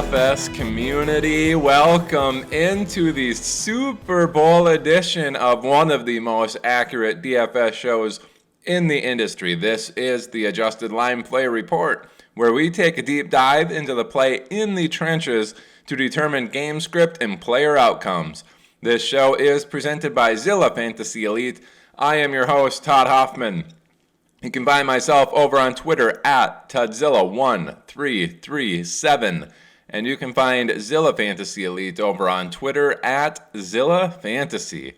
DFS community. Welcome into the Super Bowl edition of one of the most accurate DFS shows in the industry. This is the Adjusted Line Play Report, where we take a deep dive into the play in the trenches to determine game script and player outcomes. This show is presented by Zilla Fantasy Elite. I am your host, Todd Hoffman. You can find myself over on Twitter at Todzilla1337. And you can find Zilla Fantasy Elite over on Twitter at Zilla Fantasy.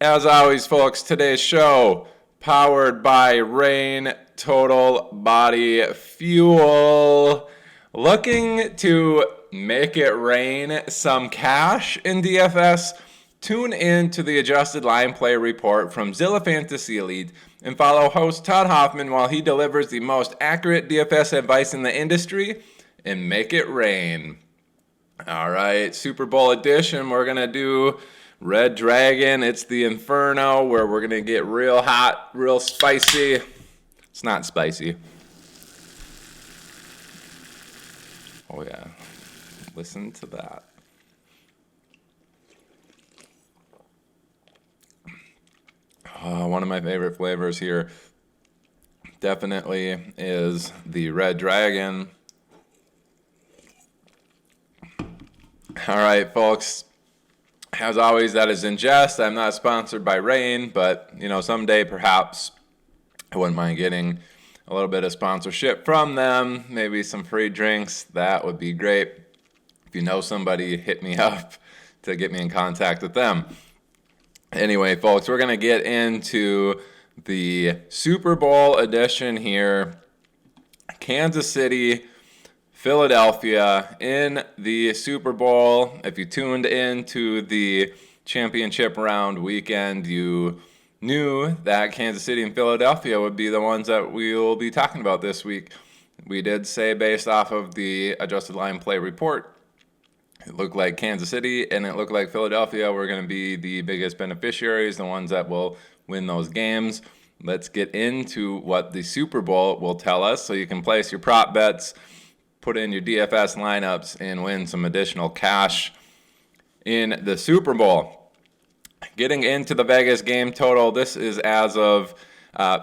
As always, folks, today's show powered by Rain Total Body Fuel. Looking to make it rain some cash in DFS? Tune in to the Adjusted Line Play Report from Zilla Fantasy Elite and follow host Todd Hoffman while he delivers the most accurate DFS advice in the industry and make it rain. All right, Super Bowl edition, we're going to do Red Dragon. It's the Inferno where we're going to get real hot, real spicy. It's not spicy. Oh, yeah. Listen to that. One of my favorite flavors here definitely is the Red Dragon. All right, folks. As always, that is in jest. I'm not sponsored by Rain, but, someday perhaps I wouldn't mind getting a little bit of sponsorship from them. Maybe some free drinks. That would be great. If you know somebody, hit me up to get me in contact with them. Anyway, folks, we're going to get into the Super Bowl edition here. Kansas City, Philadelphia in the Super Bowl. If you tuned into the championship round weekend, you knew that Kansas City and Philadelphia would be the ones that we will be talking about this week. We did say, based off of the Adjusted Line Play Report, it looked like Kansas City and it looked like Philadelphia were going to be the biggest beneficiaries, the ones that will win those games. Let's get into what the Super Bowl will tell us so you can place your prop bets, put in your DFS lineups, and win some additional cash in the Super Bowl. Getting into the Vegas game total, this is as of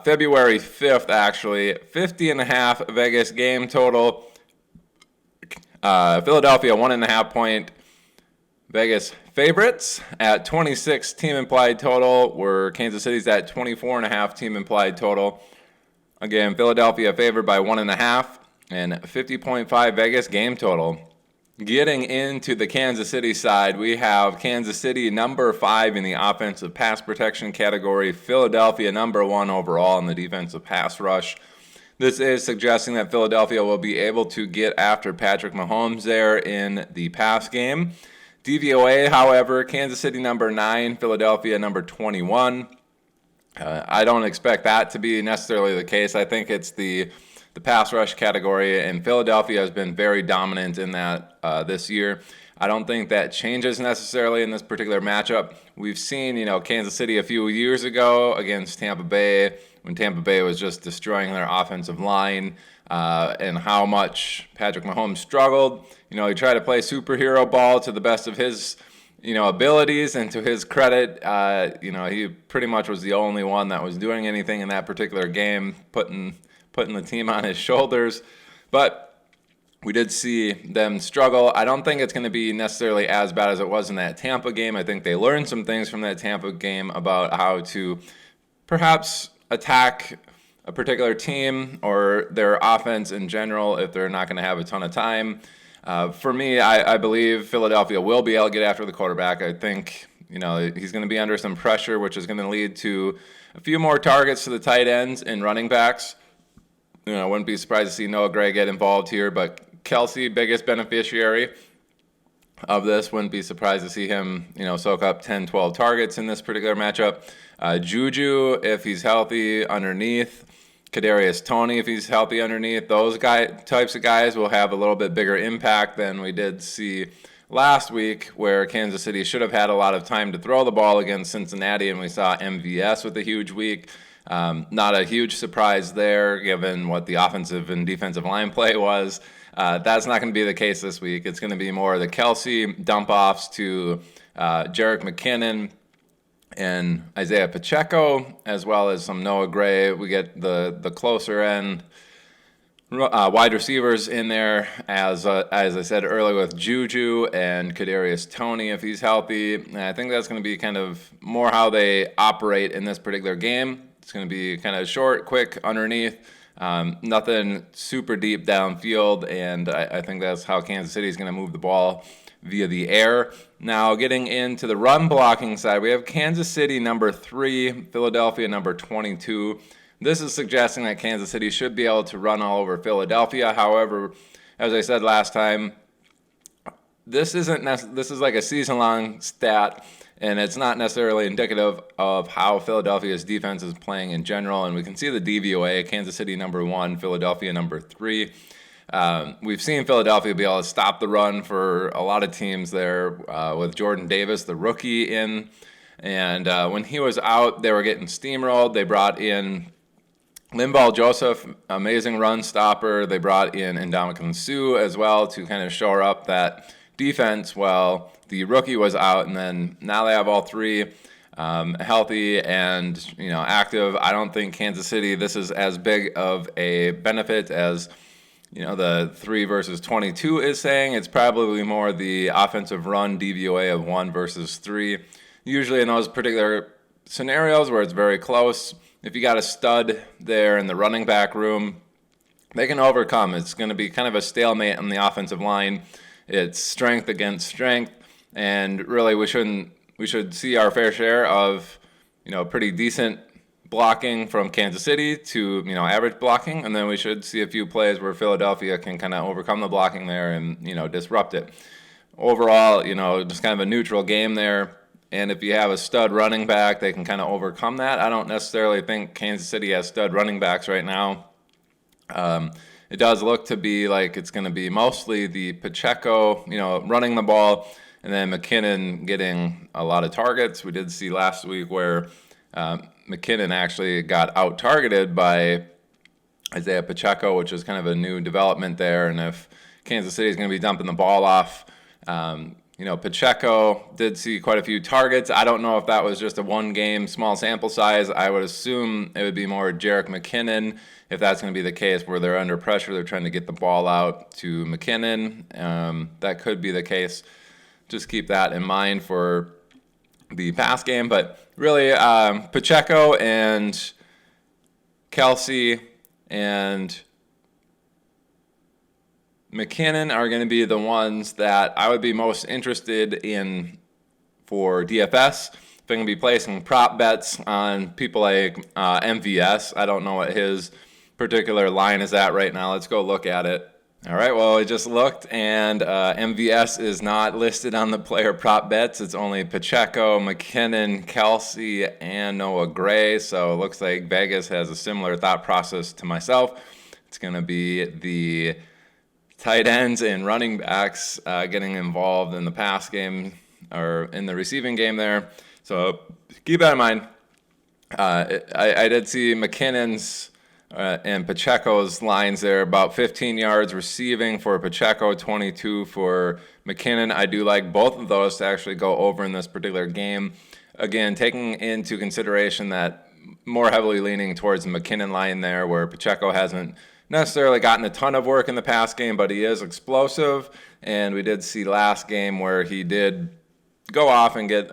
February 5th, actually. 50.5 Vegas game total. Philadelphia 1.5 point Vegas favorites at 26 team implied total, where Kansas City's at 24.5 team implied total. Again, Philadelphia favored by 1.5 and 50.5 Vegas game total. Getting into the Kansas City side, we have Kansas City number 5 in the offensive pass protection category, Philadelphia number 1 overall in the defensive pass rush. This is suggesting that Philadelphia will be able to get after Patrick Mahomes there in the pass game. DVOA, however, Kansas City number 9, Philadelphia number 21. I don't expect that to be necessarily the case. I think it's the pass rush category, and Philadelphia has been very dominant in that this year. I don't think that changes necessarily in this particular matchup. We've seen, Kansas City a few years ago against Tampa Bay, when Tampa Bay was just destroying their offensive line, and how much Patrick Mahomes struggled. He tried to play superhero ball to the best of his, abilities, and to his credit, he pretty much was the only one that was doing anything in that particular game, putting the team on his shoulders. But we did see them struggle. I don't think it's going to be necessarily as bad as it was in that Tampa game. I think they learned some things from that Tampa game about how to perhaps attack a particular team or their offense in general if they're not going to have a ton of time. For me, I believe Philadelphia will be able to get after the quarterback. I think, he's going to be under some pressure, which is going to lead to a few more targets to the tight ends and running backs. I wouldn't be surprised to see Noah Gray get involved here, but Kelsey, biggest beneficiary of this. Wouldn't be surprised to see him, soak up 10, 12 targets in this particular matchup. Juju, if he's healthy, underneath. Kadarius Toney, if he's healthy underneath. Those types of guys will have a little bit bigger impact than we did see last week, where Kansas City should have had a lot of time to throw the ball against Cincinnati, and we saw MVS with a huge week. Not a huge surprise there, given what the offensive and defensive line play was. That's not going to be the case this week. It's going to be more of the Kelsey dump-offs to Jerick McKinnon and Isaiah Pacheco, as well as some Noah Gray. We get the closer end wide receivers in there, as I said earlier, with Juju and Kadarius Toney if he's healthy. And I think that's going to be kind of more how they operate in this particular game. It's going to be kind of short, quick, underneath, nothing super deep downfield, and I think that's how Kansas City is going to move the ball via the air. Now, getting into the run blocking side, we have Kansas City number 3, Philadelphia number 22. This is suggesting that Kansas City should be able to run all over Philadelphia. However, as I said last time, this is like a season-long stat, and it's not necessarily indicative of how Philadelphia's defense is playing in general. And we can see the DVOA, Kansas City number 1, Philadelphia number 3. We've seen Philadelphia be able to stop the run for a lot of teams there with Jordan Davis, the rookie, in. And when he was out, they were getting steamrolled. They brought in Linval Joseph, amazing run stopper. They brought in Ndamukong Suh as well to kind of shore up that defense while the rookie was out. And then now they have all three healthy and active. I don't think Kansas City, this is as big of a benefit as the 3 versus 22 is saying. It's probably more the offensive run DVOA of 1 versus 3. Usually in those particular scenarios where it's very close, if you got a stud there in the running back room, they can overcome. It's going to be kind of a stalemate on the offensive line. It's strength against strength, and really we should see our fair share of pretty decent blocking from Kansas City to average blocking, and then we should see a few plays where Philadelphia can kind of overcome the blocking there and disrupt it. Overall, just kind of a neutral game there. And if you have a stud running back, they can kind of overcome that. I don't necessarily think Kansas City has stud running backs right now. It does look to be like it's going to be mostly the Pacheco, running the ball, and then McKinnon getting a lot of targets. We did see last week where McKinnon actually got out-targeted by Isaiah Pacheco, which is kind of a new development there. And if Kansas City is going to be dumping the ball off, Pacheco did see quite a few targets. I don't know if that was just a one-game small sample size. I would assume it would be more Jerick McKinnon if that's going to be the case, where they're under pressure. They're trying to get the ball out to McKinnon. That could be the case. Just keep that in mind for the pass game. But really, Pacheco and Kelsey and McKinnon are going to be the ones that I would be most interested in for DFS. If I'm going to be placing prop bets on people like MVS. I don't know what his particular line is at right now. Let's go look at it. All right, well, I just looked, and MVS is not listed on the player prop bets. It's only Pacheco, McKinnon, Kelsey, and Noah Gray. So it looks like Vegas has a similar thought process to myself. It's going to be the tight ends and running backs getting involved in the pass game or in the receiving game there. So keep that in mind. I did see McKinnon's and Pacheco's lines there, about 15 yards receiving for Pacheco, 22 for McKinnon. I do like both of those to actually go over in this particular game. Again, taking into consideration that more heavily leaning towards the McKinnon line there, where Pacheco hasn't necessarily gotten a ton of work in the pass game, but he is explosive. And we did see last game where he did go off and get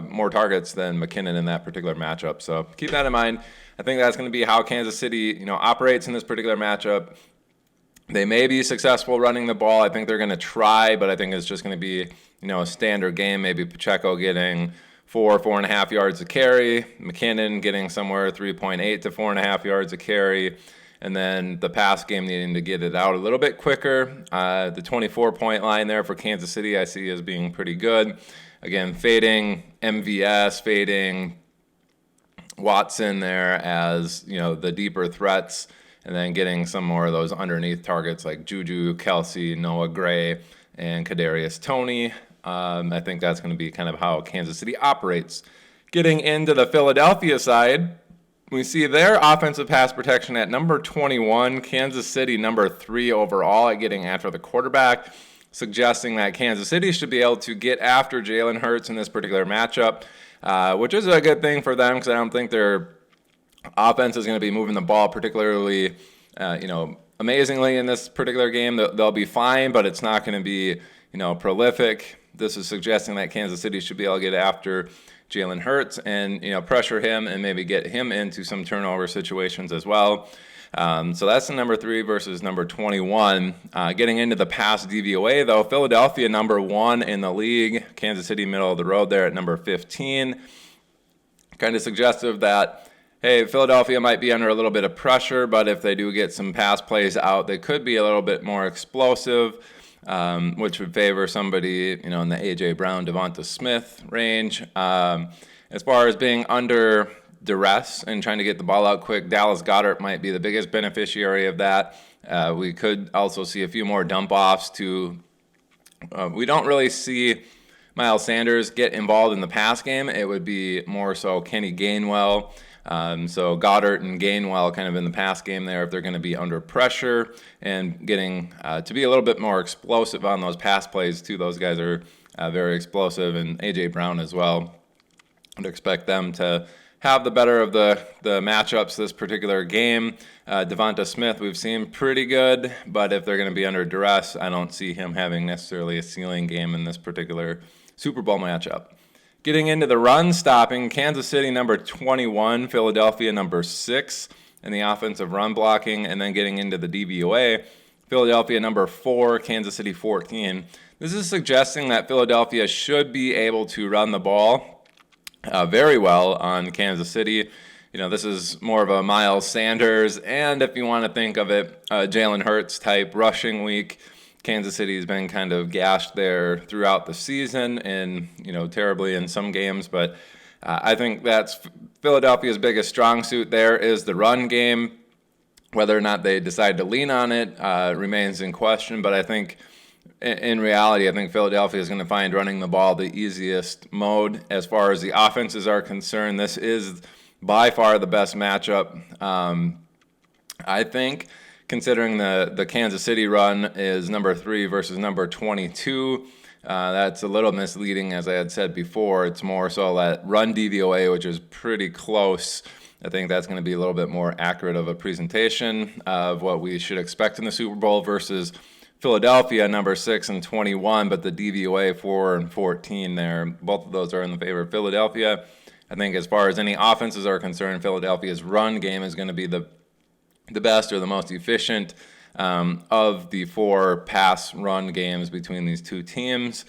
more targets than McKinnon in that particular matchup. So keep that in mind. I think that's going to be how Kansas City, operates in this particular matchup. They may be successful running the ball. I think they're going to try, but I think it's just going to be, a standard game. Maybe Pacheco getting 4.5 yards a carry, McKinnon getting somewhere 3.8 to 4.5 yards a carry, and then the pass game needing to get it out a little bit quicker. The 24-point line there for Kansas City I see as being pretty good. Again, fading MVS, fading Watson there as, the deeper threats, and then getting some more of those underneath targets like Juju, Kelsey, Noah Gray, and Kadarius Toney. I think that's going to be kind of how Kansas City operates. Getting into the Philadelphia side, we see their offensive pass protection at number 21, Kansas City number 3 overall at getting after the quarterback, suggesting that Kansas City should be able to get after Jalen Hurts in this particular matchup, which is a good thing for them because I don't think their offense is going to be moving the ball particularly, amazingly in this particular game. They'll be fine, but it's not going to be, prolific. This is suggesting that Kansas City should be able to get after Jalen Hurts and, pressure him and maybe get him into some turnover situations as well. So that's the number 3 versus number 21. Getting into the pass DVOA, though, Philadelphia number 1 in the league. Kansas City middle of the road there at number 15. Kind of suggestive that, hey, Philadelphia might be under a little bit of pressure, but if they do get some pass plays out, they could be a little bit more explosive, which would favor somebody, in the A.J. Brown, Devonta Smith range. As far as being under duress and trying to get the ball out quick, Dallas Goedert might be the biggest beneficiary of that. We could also see a few more dump-offs to we don't really see Miles Sanders get involved in the pass game. It would be more so Kenny Gainwell. So Goddard and Gainwell kind of in the pass game there if they're going to be under pressure and getting to be a little bit more explosive on those pass plays too. Those guys are very explosive, and A.J. Brown as well. I'd expect them to have the better of the matchups this particular game. Devonta Smith we've seen pretty good, but if they're going to be under duress, I don't see him having necessarily a ceiling game in this particular Super Bowl matchup. Getting into the run stopping, Kansas City number 21, Philadelphia number 6 in the offensive run blocking, and then getting into the DVOA, Philadelphia number 4, Kansas City 14. This is suggesting that Philadelphia should be able to run the ball very well on Kansas City. This is more of a Miles Sanders, and if you want to think of it, Jalen Hurts type rushing week. Kansas City has been kind of gashed there throughout the season and, terribly in some games. But I think that's Philadelphia's biggest strong suit there is the run game. Whether or not they decide to lean on it remains in question. But I think in reality, I think Philadelphia is going to find running the ball the easiest mode. As far as the offenses are concerned, this is by far the best matchup, I think. Considering the Kansas City run is number 3 versus number 22, that's a little misleading, as I had said before. It's more so that run DVOA, which is pretty close. I think that's going to be a little bit more accurate of a presentation of what we should expect in the Super Bowl versus Philadelphia, number 6 and 21, but the DVOA 4 and 14 there, both of those are in the favor of Philadelphia. I think as far as any offenses are concerned, Philadelphia's run game is going to be the best or the most efficient of the 4 pass-run games between these two teams.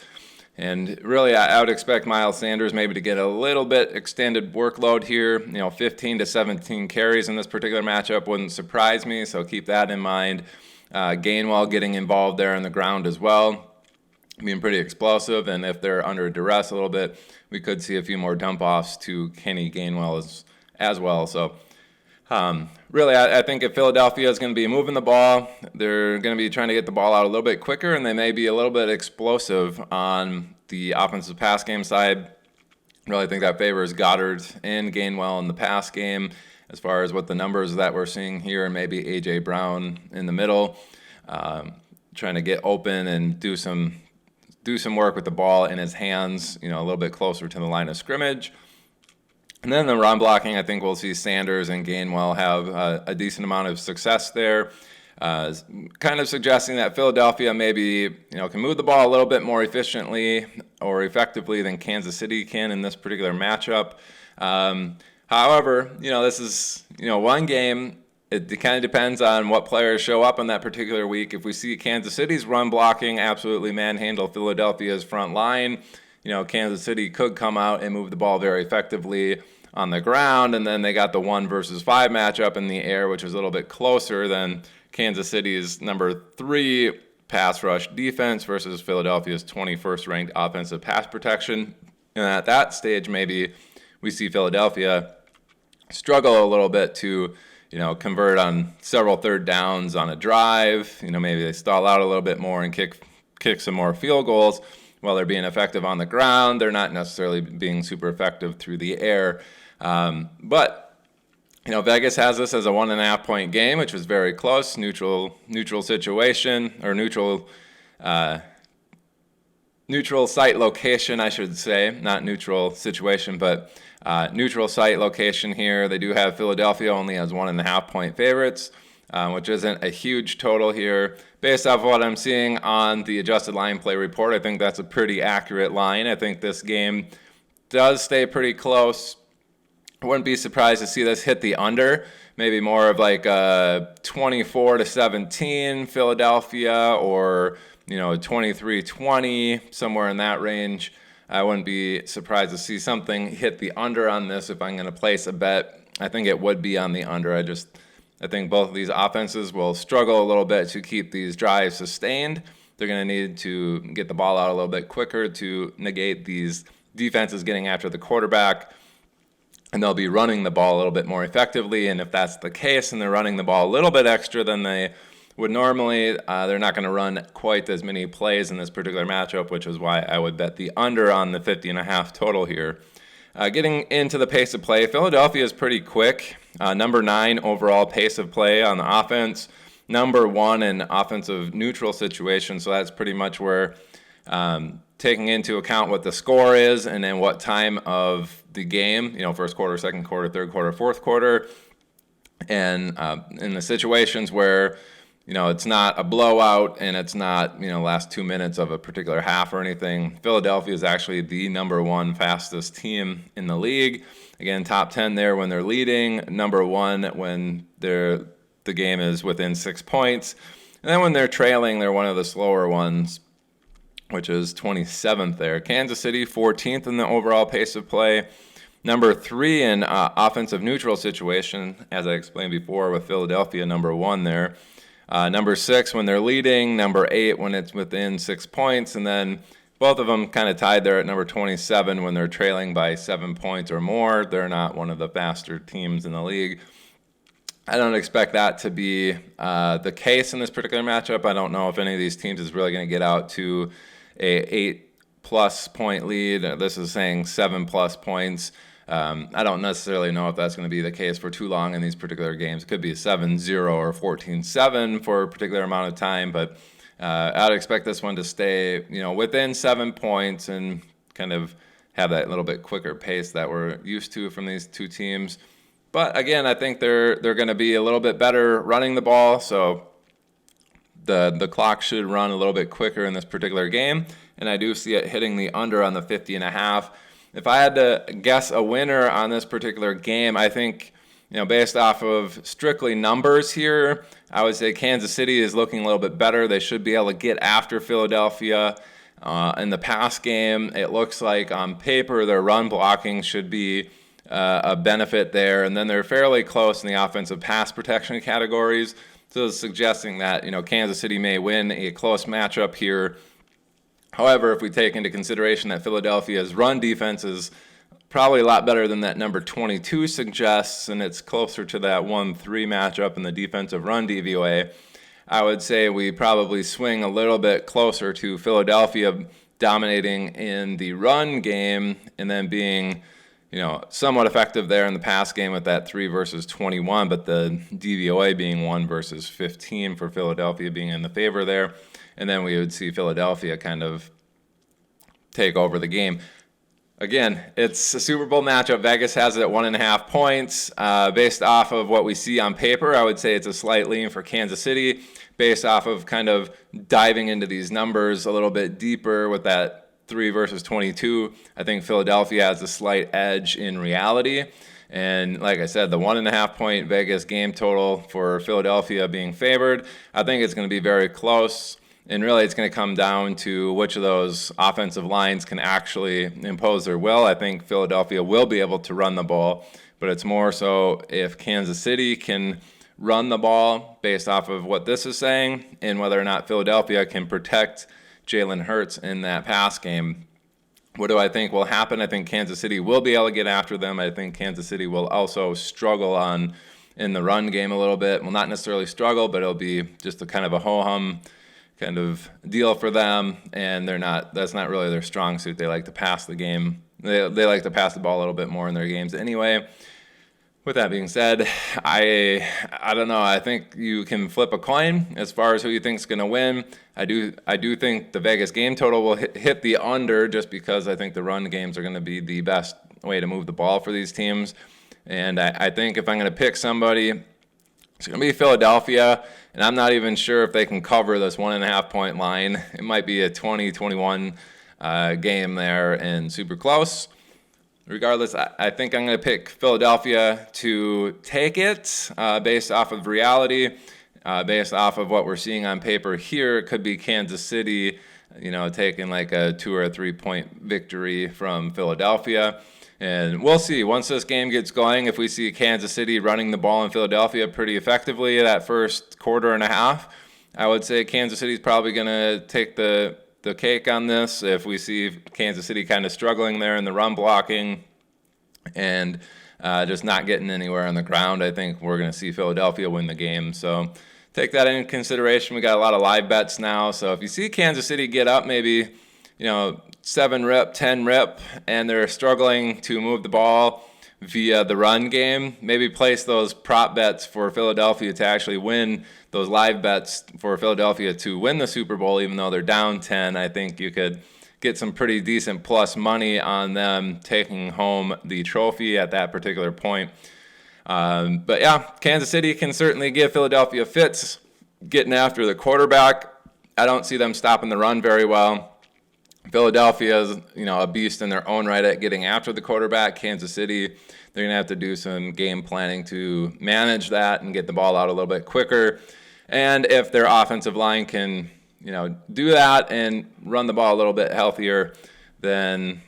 And really, I would expect Miles Sanders maybe to get a little bit extended workload here. 15 to 17 carries in this particular matchup wouldn't surprise me, so keep that in mind. Gainwell getting involved there on the ground as well, being pretty explosive. And if they're under duress a little bit, we could see a few more dump-offs to Kenny Gainwell as well. So really, I think if Philadelphia is going to be moving the ball, they're going to be trying to get the ball out a little bit quicker, and they may be a little bit explosive on the offensive pass game side. Really think that favors Goddard and Gainwell in the pass game as far as what the numbers that we're seeing here, and maybe A.J. Brown in the middle, trying to get open and do some work with the ball in his hands, a little bit closer to the line of scrimmage. And then the run blocking, I think we'll see Sanders and Gainwell have a decent amount of success there, kind of suggesting that Philadelphia maybe can move the ball a little bit more efficiently or effectively than Kansas City can in this particular matchup. However, this is one game. It kind of depends on what players show up on that particular week. If we see Kansas City's run blocking absolutely manhandle Philadelphia's front line, Kansas City could come out and move the ball very effectively on the ground, and then they got the 1 versus 5 matchup in the air, which is a little bit closer than Kansas City's number 3 pass rush defense versus Philadelphia's 21st ranked offensive pass protection. And at that stage, maybe we see Philadelphia struggle a little bit to convert on several third downs on a drive. Maybe they stall out a little bit more and kick some more field goals. While they're being effective on the ground, they're not necessarily being super effective through the air. But Vegas has this as a 1.5 point game, which was very close. Neutral situation, or neutral site location, I should say. Not neutral situation, but neutral site location here. They do have Philadelphia only as 1.5 point favorites, which isn't a huge total here. Based off of what I'm seeing on the adjusted line play report, I think that's a pretty accurate line. I think this game does stay pretty close. I wouldn't be surprised to see this hit the under, maybe more of like a 24-17 Philadelphia, or 23-20, somewhere in that range. I wouldn't be surprised to see something hit the under on this. If I'm going to place a bet, I think it would be on the under. I think both of these offenses will struggle a little bit to keep these drives sustained. They're going to need to get the ball out a little bit quicker to negate these defenses getting after the quarterback. And they'll be running the ball a little bit more effectively. And if that's the case and they're running the ball a little bit extra than they would normally, they're not going to run quite as many plays in this particular matchup, which is why I would bet the under on the 50.5 total here. Getting into the pace of play, Philadelphia is pretty quick. Number 9 overall pace of play on the offense. Number 1 in offensive neutral situations. So that's pretty much where, taking into account what the score is and then what time of the game, first quarter, second quarter, third quarter, fourth quarter, and in the situations where it's not a blowout and it's not last 2 minutes of a particular half or anything, Philadelphia is actually the number 1 fastest team in the league. Again, top 10 there when they're leading, number 1 when the game is within 6 points, and then when they're trailing, they're one of the slower ones, which is 27th there. Kansas City, 14th in the overall pace of play. Number 3 in offensive neutral situation, as I explained before, with Philadelphia number 1 there. Number 6 when they're leading. Number 8 when it's within 6 points. And then both of them kind of tied there at number 27 when they're trailing by 7 points or more. They're not one of the faster teams in the league. I don't expect that to be the case in this particular matchup. I don't know if any of these teams is really going to get out to a 8+ point lead. This is saying 7+ points. I don't necessarily know if that's going to be the case for too long in these particular games. It could be a 7-0 or 14-7 for a particular amount of time, but I'd expect this one to stay, within 7 points and kind of have that little bit quicker pace that we're used to from these two teams. But again, I think they're going to be a little bit better running the ball, so the clock should run a little bit quicker in this particular game, and I do see it hitting the under on the 50.5. If I had to guess a winner on this particular game, I think, based off of strictly numbers here, I would say Kansas City is looking a little bit better. They should be able to get after Philadelphia. In the pass game, it looks like on paper their run blocking should be a benefit there, and then they're fairly close in the offensive pass protection categories. So it's suggesting that Kansas City may win a close matchup here. However, if we take into consideration that Philadelphia's run defense is probably a lot better than that number 22 suggests, and it's closer to that 1-3 matchup in the defensive run DVOA, I would say we probably swing a little bit closer to Philadelphia dominating in the run game and then being somewhat effective there in the pass game with that 3 versus 21, but the DVOA being 1 versus 15 for Philadelphia being in the favor there. And then we would see Philadelphia kind of take over the game. Again, it's a Super Bowl matchup. Vegas has it at 1.5 points. Based off of what we see on paper, I would say it's a slight lean for Kansas City. Based off of kind of diving into these numbers a little bit deeper with that 3 versus 22, I think Philadelphia has a slight edge in reality. And like I said, the 1.5 point Vegas game total for Philadelphia being favored, I think it's going to be very close. And really, it's going to come down to which of those offensive lines can actually impose their will. I think Philadelphia will be able to run the ball, but it's more so if Kansas City can run the ball based off of what this is saying and whether or not Philadelphia can protect Jalen Hurts in that pass game. What do I think will happen? I think Kansas City will be able to get after them. I think Kansas City will also struggle in the run game a little bit. Well, not necessarily struggle, but it'll be just a kind of a ho-hum kind of deal for them, and that's not really their strong suit. They like to pass the game. They like to pass the ball a little bit more in their games anyway. With that being said, I don't know. I think you can flip a coin as far as who you think is going to win. I do think the Vegas game total will hit the under, just because I think the run games are going to be the best way to move the ball for these teams. And I think if I'm going to pick somebody, it's going to be Philadelphia, and I'm not even sure if they can cover this 1.5 point line. It might be a 20-21 game there and super close. Regardless, I think I'm going to pick Philadelphia to take it based off of reality, based off of what we're seeing on paper here. It could be Kansas City, taking like a 2 or 3 point victory from Philadelphia. And we'll see. Once this game gets going, if we see Kansas City running the ball in Philadelphia pretty effectively that first quarter and a half, I would say Kansas City is probably going to take the cake on this. If we see Kansas City kind of struggling there in the run blocking and just not getting anywhere on the ground, I think we're going to see Philadelphia win the game. So take that into consideration. We got a lot of live bets now. So if you see Kansas City get up maybe, 7 rip, 10 rip, and they're struggling to move the ball via the run game, maybe place those prop bets for Philadelphia to actually win, those live bets for Philadelphia to win the Super Bowl, even though they're down 10. I think you could get some pretty decent plus money on them taking home the trophy at that particular point. But yeah, Kansas City can certainly give Philadelphia fits getting after the quarterback. I don't see them stopping the run very well. Philadelphia is, a beast in their own right at getting after the quarterback. Kansas City, they're going to have to do some game planning to manage that and get the ball out a little bit quicker. And if their offensive line can, do that and run the ball a little bit healthier than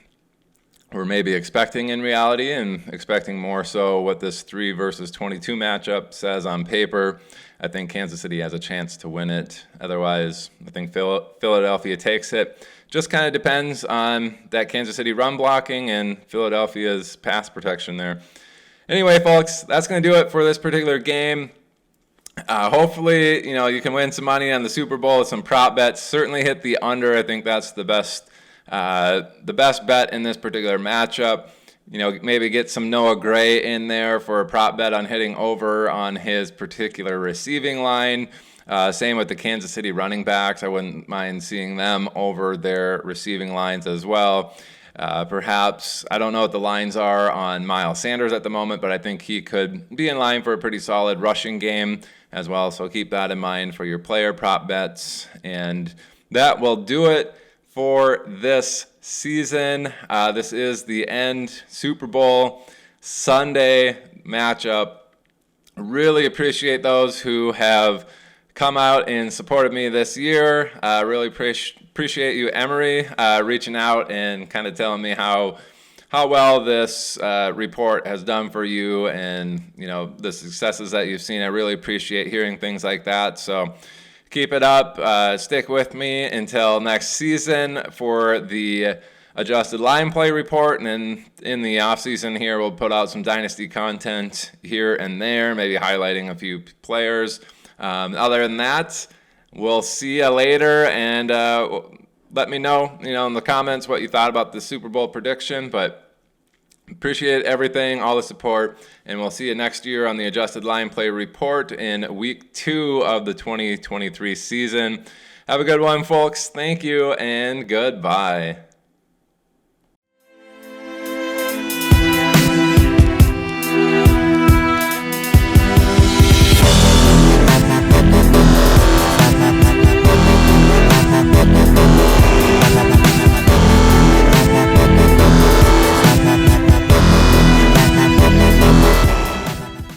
we're maybe expecting in reality, and expecting more so what this 3 versus 22 matchup says on paper, I think Kansas City has a chance to win it. Otherwise, I think Philadelphia takes it. Just kind of depends on that Kansas City run blocking and Philadelphia's pass protection there. Anyway, folks, that's going to do it for this particular game. Hopefully, you can win some money on the Super Bowl with some prop bets. Certainly hit the under. I think that's the best bet in this particular matchup. Maybe get some Noah Gray in there for a prop bet on hitting over on his particular receiving line. Same with the Kansas City running backs. I wouldn't mind seeing them over their receiving lines as well. Perhaps, I don't know what the lines are on Miles Sanders at the moment, but I think he could be in line for a pretty solid rushing game as well. So keep that in mind for your player prop bets. And that will do it for this season. This is the end Super Bowl Sunday matchup. Really appreciate those who have come out and supported me this year. Really appreciate you, Emery, reaching out and kind of telling me how well this report has done for you, and the successes that you've seen. I really appreciate hearing things like that. So keep it up. Stick with me until next season for the adjusted line play report, and then in the off season here, we'll put out some dynasty content here and there, maybe highlighting a few players. Other than that, we'll see you later, and let me know, in the comments what you thought about the Super Bowl prediction. But appreciate everything, all the support, and we'll see you next year on the adjusted line play report in week 2 of the 2023 season. Have a good one, folks. Thank you, and goodbye.